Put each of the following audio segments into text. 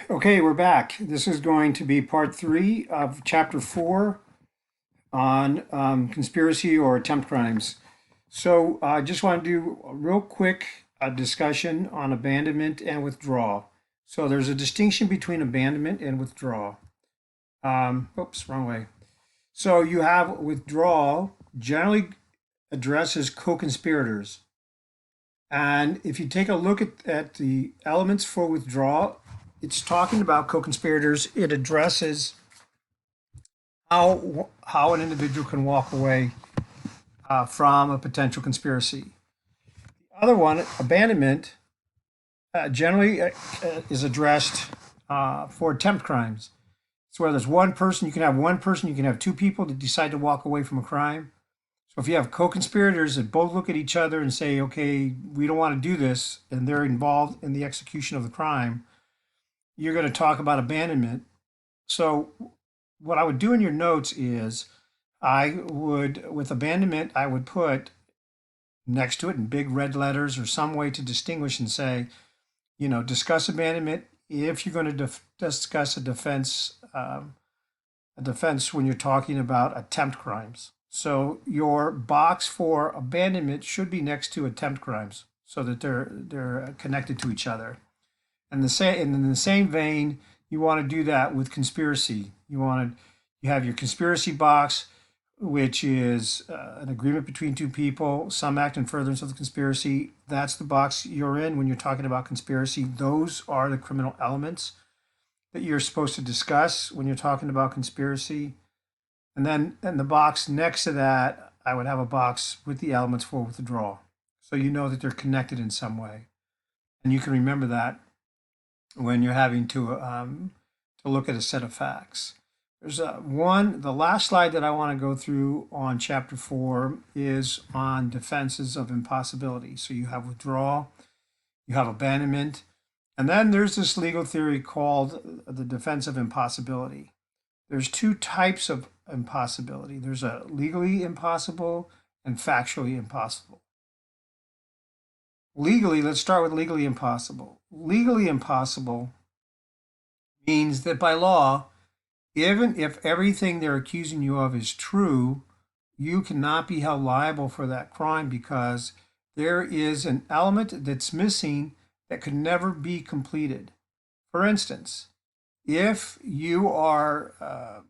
Okay, we're back. This is going to be part 3 of chapter 4 on conspiracy or attempt crimes. So I just want to do a real quick discussion on abandonment and withdrawal. So there's a distinction between abandonment and withdrawal. Oops, wrong way. So you have withdrawal generally addresses co-conspirators. And if you take a look at the elements for withdrawal, it's talking about co-conspirators. It addresses how an individual can walk away from a potential conspiracy. The other one, abandonment, generally is addressed for attempt crimes. So where there's one person, you can have one person, you can have two people that decide to walk away from a crime. So if you have co-conspirators that both look at each other and say, okay, we don't want to do this, and they're involved in the execution of the crime, you're going to talk about abandonment. So what I would do in your notes is with abandonment, I would put next to it in big red letters or some way to distinguish and say, discuss abandonment if you're going to discuss a defense when you're talking about attempt crimes. So your box for abandonment should be next to attempt crimes so that they're connected to each other. And in the same vein, you want to do that with conspiracy. You have your conspiracy box, which is an agreement between two people, some act in furtherance of the conspiracy. That's the box you're in when you're talking about conspiracy. Those are the criminal elements that you're supposed to discuss when you're talking about conspiracy. And then in the box next to that, I would have a box with the elements for withdrawal. So you know that they're connected in some way. And you can remember that when you're having to look at a set of facts. There's the last slide that I want to go through on chapter 4 is on defenses of impossibility. So you have withdrawal, you have abandonment, and then there's this legal theory called the defense of impossibility. There's two types of impossibility. There's a legally impossible and factually impossible. Legally, let's start with legally impossible. Legally impossible means that by law, even if everything they're accusing you of is true, you cannot be held liable for that crime because there is an element that's missing that could never be completed. For instance, if you are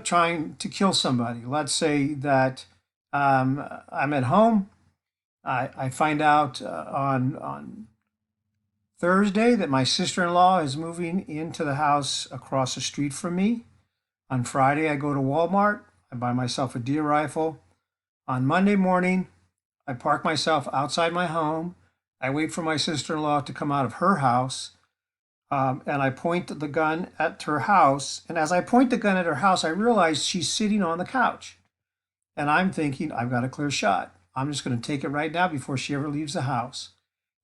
trying to kill somebody, let's say that I'm at home, I find out on Thursday that my sister-in-law is moving into the house across the street from me. On Friday, I go to Walmart. I buy myself a deer rifle. On Monday morning, I park myself outside my home. I wait for my sister-in-law to come out of her house, and I point the gun at her house. And as I point the gun at her house, I realize she's sitting on the couch. And I'm thinking, I've got a clear shot. I'm just going to take it right now before she ever leaves the house.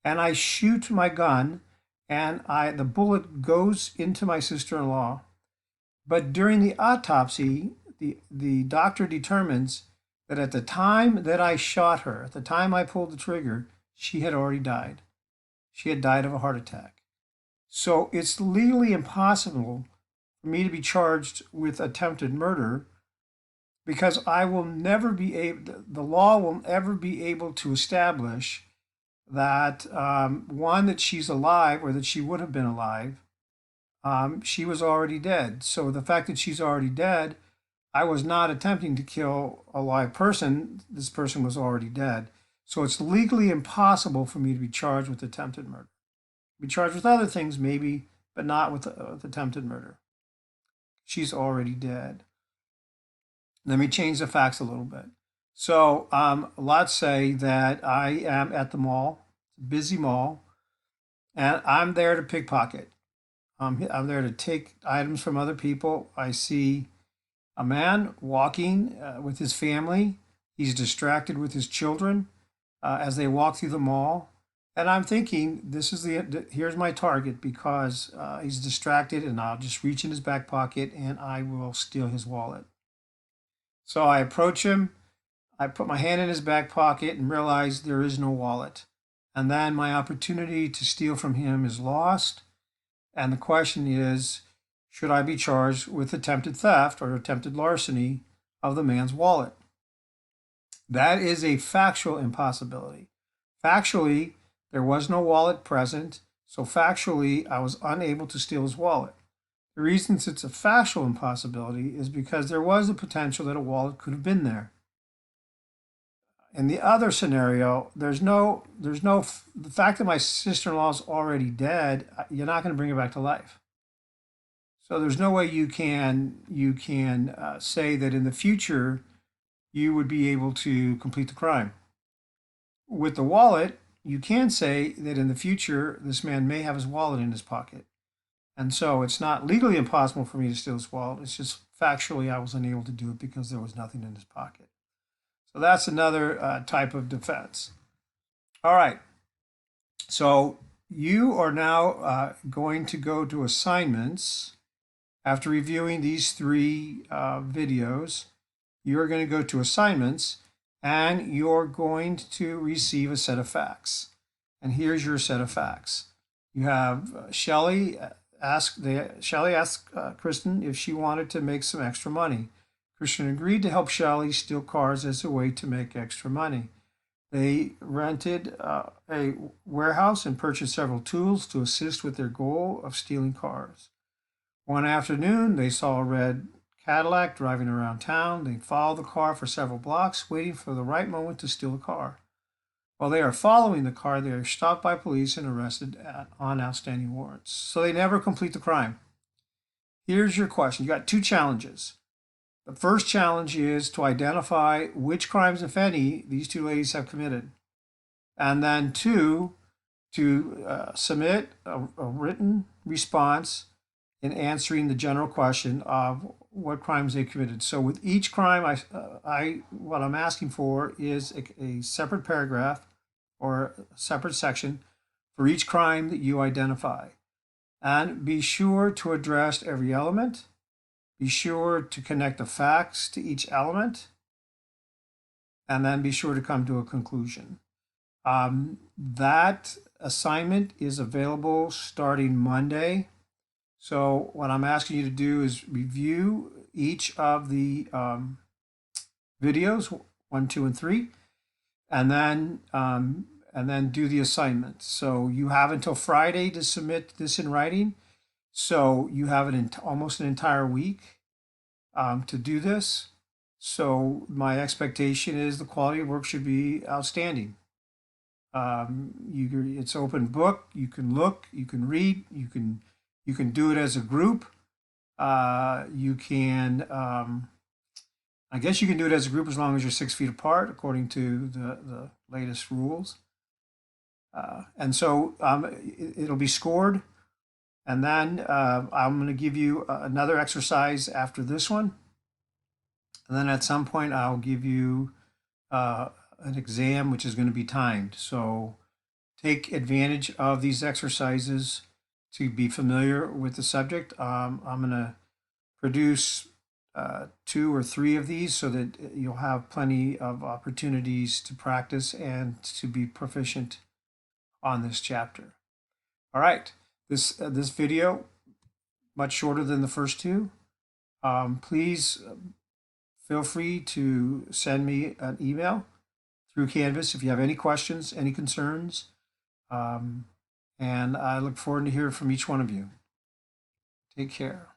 And I shoot my gun, and the bullet goes into my sister-in-law. But during the autopsy, the doctor determines that at the time that I shot her, at the time I pulled the trigger, she had already died. She had died of a heart attack. So it's legally impossible for me to be charged with attempted murder because I will never be able, the law will never be able to establish that one, that she's alive or that she would have been alive. She was already dead. So the fact that she's already dead, I was not attempting to kill a live person. This person was already dead. So it's legally impossible for me to be charged with attempted murder. Be charged with other things maybe, but not with attempted murder. She's already dead. Let me change the facts a little bit. So let's say that I am at the mall, busy mall, and I'm there to pickpocket. I'm there to take items from other people. I see a man walking with his family. He's distracted with his children as they walk through the mall. And I'm thinking, here's my target because he's distracted, and I'll just reach in his back pocket and I will steal his wallet. So I approach him. I put my hand in his back pocket and realize there is no wallet. And then my opportunity to steal from him is lost. And the question is, should I be charged with attempted theft or attempted larceny of the man's wallet? That is a factual impossibility. Factually, there was no wallet present, so factually, I was unable to steal his wallet. The reason it's a factual impossibility is because there was a potential that a wallet could have been there. In the other scenario, the fact that my sister-in-law is already dead, you're not going to bring her back to life. So there's no way you can say that in the future you would be able to complete the crime. With the wallet, you can say that in the future this man may have his wallet in his pocket. And so it's not legally impossible for me to steal his wallet. It's just factually I was unable to do it because there was nothing in his pocket. So that's another type of defense. All right. So you are now going to go to assignments. After reviewing these three videos, you're going to go to assignments and you're going to receive a set of facts. And here's your set of facts. You have Shelley asked Kristen if she wanted to make some extra money. Kristen agreed to help Shelley steal cars as a way to make extra money. They rented a warehouse and purchased several tools to assist with their goal of stealing cars. One afternoon, they saw a red Cadillac driving around town. They followed the car for several blocks, waiting for the right moment to steal the car. While they are following the car, they are stopped by police and arrested on outstanding warrants. So they never complete the crime. Here's your question. You got two challenges. The first challenge is to identify which crimes, if any, these two ladies have committed. And then two, to submit a written response in answering the general question of what crimes they committed. So with each crime, what I'm asking for is a separate paragraph or a separate section for each crime that you identify. And be sure to address every element. Be sure to connect the facts to each element. And then be sure to come to a conclusion. That assignment is available starting Monday. So what I'm asking you to do is review each of the videos, 1, 2, and 3, and then do the assignment. So you have until Friday to submit this in writing. So you have almost an entire week to do this. So my expectation is the quality of work should be outstanding. It's open book. You can look, you can read, you can do it as a group. You can, I guess you can do it as a group as long as you're 6 feet apart, according to the latest rules. And so it'll be scored. And then I'm going to give you another exercise after this one. And then at some point, I'll give you an exam, which is going to be timed. So take advantage of these exercises to be familiar with the subject. I'm going to produce 2 or 3 of these so that you'll have plenty of opportunities to practice and to be proficient on this chapter. All right, this video, much shorter than the first 2. Please feel free to send me an email through Canvas if you have any questions, any concerns. And I look forward to hearing from each one of you. Take care.